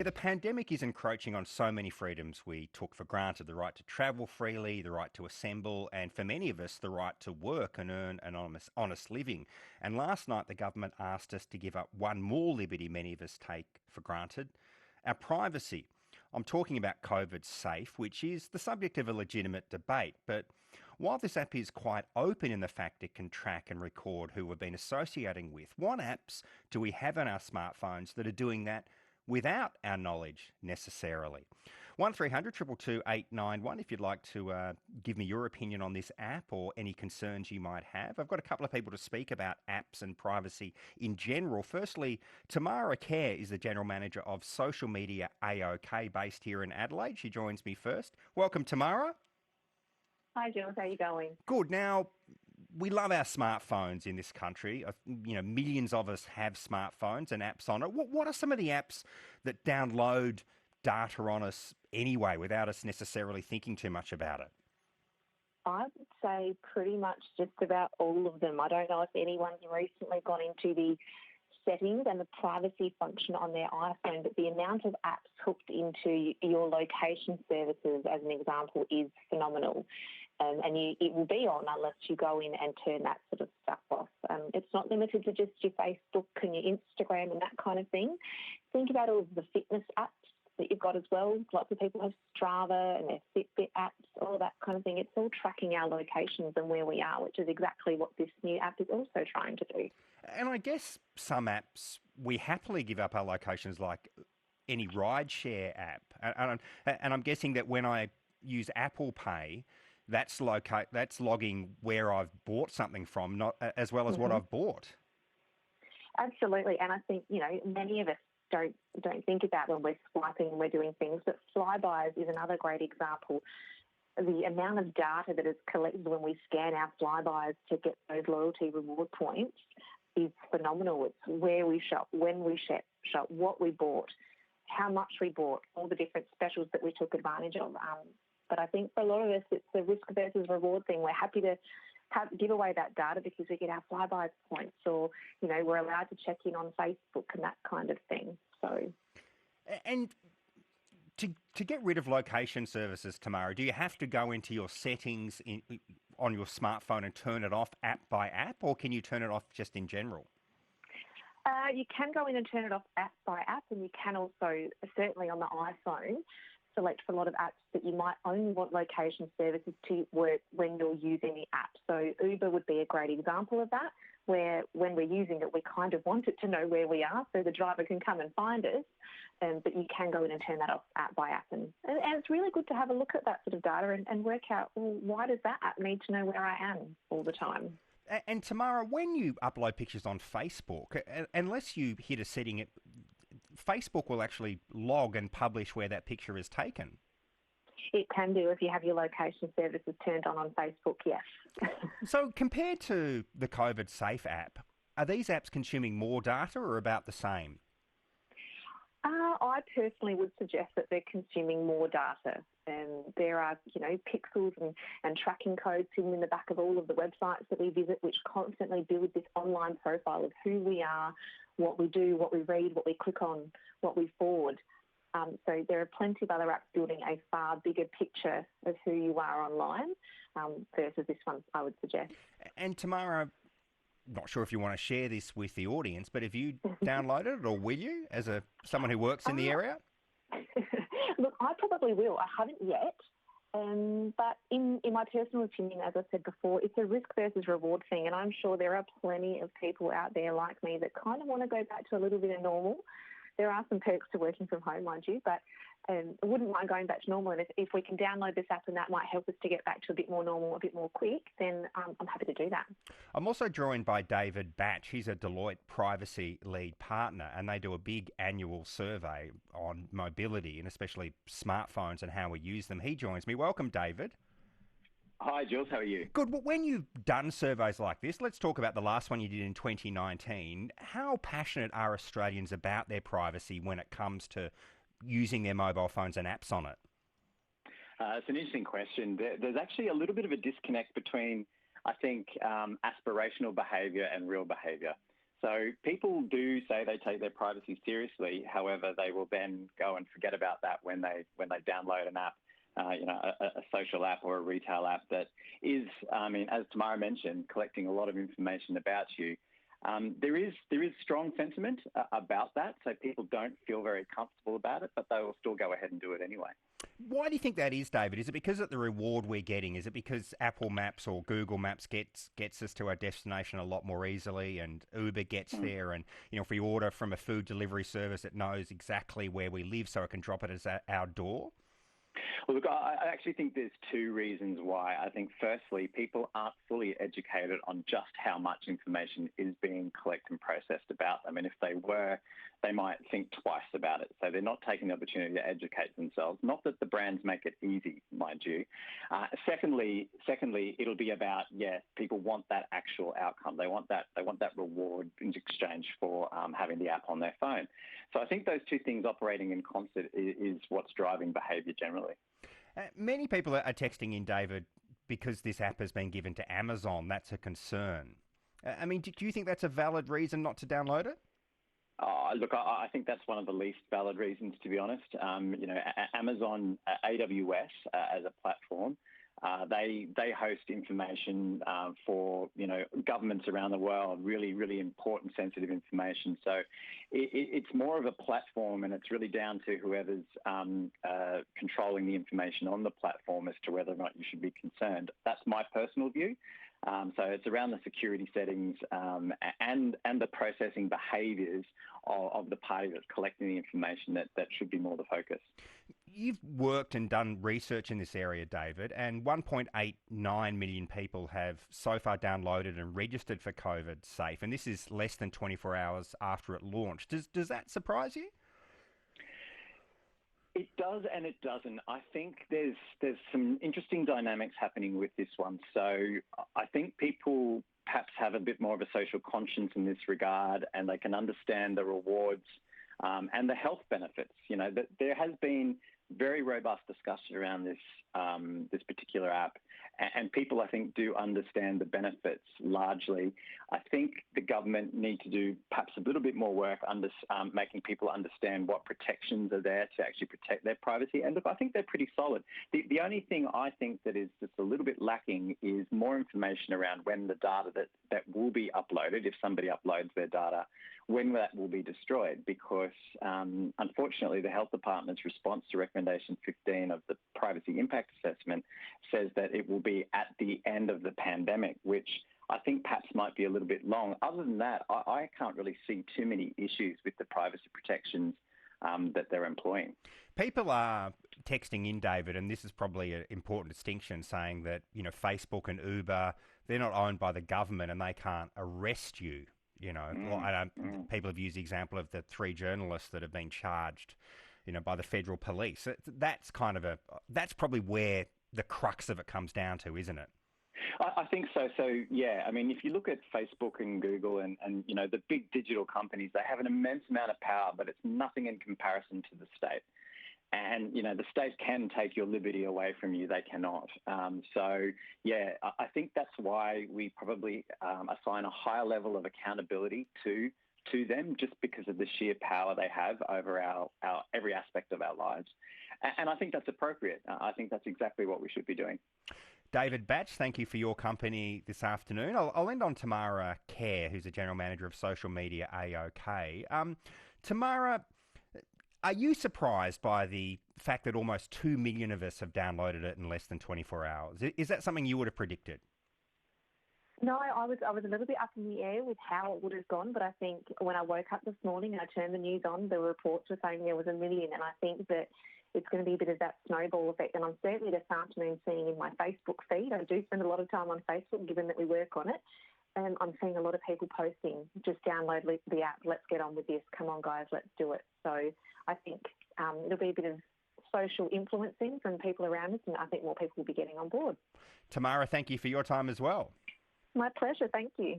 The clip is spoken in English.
The pandemic is encroaching on so many freedoms we took for granted: the right to travel freely, the right to assemble, and for many of us, the right to work and earn an honest living. And last night, the government asked us to give up one more liberty many of us take for granted: our privacy. I'm talking about COVID Safe, which is the subject of a legitimate debate. But while this app is quite open in the fact it can track and record who we've been associating with, what apps do we have on our smartphones that are doing that without our knowledge necessarily? 1300 222 891 if you'd like to give me your opinion on this app or any concerns you might have. I've got a couple of people to speak about apps and privacy in general. Firstly, Tamara Kerr is the General Manager of Social Media AOK based here in Adelaide. She joins me first. Welcome, Tamara. Hi, Jules. How are you going? Good. Now, we love our smartphones in this country. Millions of us have smartphones and apps on it. What are some of the apps that download data on us anyway without us necessarily thinking too much about it? I would say pretty much just about all of them. I don't know if anyone's recently gone into the settings and the privacy function on their iPhone, but the amount of apps hooked into your location services, as an example, is phenomenal. It will be on unless you go in and turn that sort of stuff off. It's not limited to just your Facebook and your Instagram and that kind of thing. Think about all of the fitness apps that you've got as well. Lots of people have Strava and their Fitbit apps, all that kind of thing. It's all tracking our locations and where we are, which is exactly what this new app is also trying to do. And I guess some apps, we happily give up our locations, like any rideshare app. And I'm guessing that when I use Apple Pay, that's logging where I've bought something from, not as well as what I've bought. Absolutely. And I think, many of us don't think about when we're swiping and we're doing things, but Flybys is another great example. The amount of data that is collected when we scan our Flybys to get those loyalty reward points is phenomenal. It's where we shop, when we shop, what we bought, how much we bought, all the different specials that we took advantage of. But I think for a lot of us, it's the risk versus reward thing. We're happy to give away that data because we get our Flybys points, or, we're allowed to check in on Facebook and that kind of thing. And to get rid of location services, Tamara, do you have to go into your settings on your smartphone and turn it off app by app, or can you turn it off just in general? You can go in and turn it off app by app, and you can also, certainly on the iPhone, select for a lot of apps that you might only want location services to work when you're using the app. So Uber would be a great example of that, where when we're using it, we kind of want it to know where we are so the driver can come and find us. But you can go in and turn that off app by app. And it's really good to have a look at that sort of data and work out, well, why does that app need to know where I am all the time? And Tamara, when you upload pictures on Facebook, unless you hit a setting, Facebook will actually log and publish where that picture is taken. It can do if you have your location services turned on Facebook, yes. So compared to the COVID Safe app, are these apps consuming more data or about the same? I personally would suggest that they're consuming more data. There are, pixels and tracking codes hidden in the back of all of the websites that we visit, which constantly build this online profile of who we are, what we do, what we read, what we click on, what we forward. So there are plenty of other apps building a far bigger picture of who you are online versus this one, I would suggest. And Tamara, not sure if you want to share this with the audience, but have you downloaded it, or will you, as someone who works in the area? Look, I probably will. I haven't yet. But in my personal opinion, as I said before, it's a risk versus reward thing. And I'm sure there are plenty of people out there like me that kind of want to go back to a little bit of normal. There are some perks to working from home, mind you, but I wouldn't mind going back to normal. And if we can download this app and that might help us to get back to a bit more normal, a bit more quick, then I'm happy to do that. I'm also joined by David Batch. He's a Deloitte privacy lead partner, and they do a big annual survey on mobility and especially smartphones and how we use them. He joins me. Welcome, David. Hi, Jules. How are you? Good. Well, when you've done surveys like this, let's talk about the last one you did in 2019. How passionate are Australians about their privacy when it comes to using their mobile phones and apps on it? It's an interesting question. There's actually a little bit of a disconnect between, I think, aspirational behaviour and real behaviour. So people do say they take their privacy seriously. However, they will then go and forget about that when they download an app, a social app or a retail app that is, as Tamara mentioned, collecting a lot of information about you. There is strong sentiment about that, so people don't feel very comfortable about it, but they will still go ahead and do it anyway. Why do you think that is, David? Is it because of the reward we're getting? Is it because Apple Maps or Google Maps gets us to our destination a lot more easily, and Uber gets there, and if we order from a food delivery service, it knows exactly where we live, so it can drop it at our door? Well, look, I actually think there's two reasons why. I think, firstly, people aren't fully educated on just how much information is being collected and processed about them. And if they were, they might think twice about it. So they're not taking the opportunity to educate themselves. Not that the brands make it easy, mind you. Secondly, it'll be about, people want that actual outcome. They want that reward in exchange for having the app on their phone. So I think those two things operating in concert is what's driving behaviour generally. Many people are texting in, David, because this app has been given to Amazon. That's a concern. Do you think that's a valid reason not to download it? Look, I think that's one of the least valid reasons, to be honest. Amazon AWS as a platform, they host information for governments around the world, really, really important, sensitive information. So it's more of a platform, and it's really down to whoever's controlling the information on the platform as to whether or not you should be concerned. That's my personal view. So it's around the security settings and the processing behaviours of the party that's collecting the information that should be more the focus. You've worked and done research in this area, David, and 1.89 million people have so far downloaded and registered for COVID Safe, and this is less than 24 hours after it launched. Does that surprise you? It does and it doesn't. I think there's some interesting dynamics happening with this one. So I think people perhaps have a bit more of a social conscience in this regard, and they can understand the rewards and the health benefits. That there has been very robust discussion around this particular app, and people, I think, do understand the benefits largely. I think the government need to do perhaps a little bit more work making people understand what protections are there to actually protect their privacy. And look, I think they're pretty solid. The only thing I think that is just a little bit lacking is more information around when the data that will be uploaded, if somebody uploads their data, when that will be destroyed, because unfortunately the Health Department's response to Recommendation 15 of the Privacy Impact Assessment says that it will be at the end of the pandemic, which I think perhaps might be a little bit long. Other than that, I can't really see too many issues with the privacy protections that they're employing. People are texting in, David, and this is probably an important distinction, saying that Facebook and Uber, they're not owned by the government and they can't arrest you. People have used the example of the 3 journalists that have been charged, by the federal police. That's probably where the crux of it comes down to, isn't it? I think so. So, if you look at Facebook and Google and the big digital companies, they have an immense amount of power, but it's nothing in comparison to the state. And, the state can take your liberty away from you. They cannot. I think that's why we probably assign a higher level of accountability to them, just because of the sheer power they have over our every aspect of our lives. And I think that's appropriate. I think that's exactly what we should be doing. David Batch, thank you for your company this afternoon. I'll end on Tamara Kerr, who's the General Manager of Social Media AOK. Tamara, are you surprised by the fact that almost 2 million of us have downloaded it in less than 24 hours? Is that something you would have predicted? No, I was a little bit up in the air with how it would have gone, but I think when I woke up this morning and I turned the news on, the reports were saying there was 1 million, and I think that it's going to be a bit of that snowball effect. And I'm certainly this afternoon seeing in my Facebook feed, I do spend a lot of time on Facebook given that we work on it, and I'm seeing a lot of people posting, just download the app, let's get on with this, come on guys, let's do it. So I think it'll be a bit of social influencing from people around us, and I think more people will be getting on board. Tamara, thank you for your time as well. My pleasure, thank you.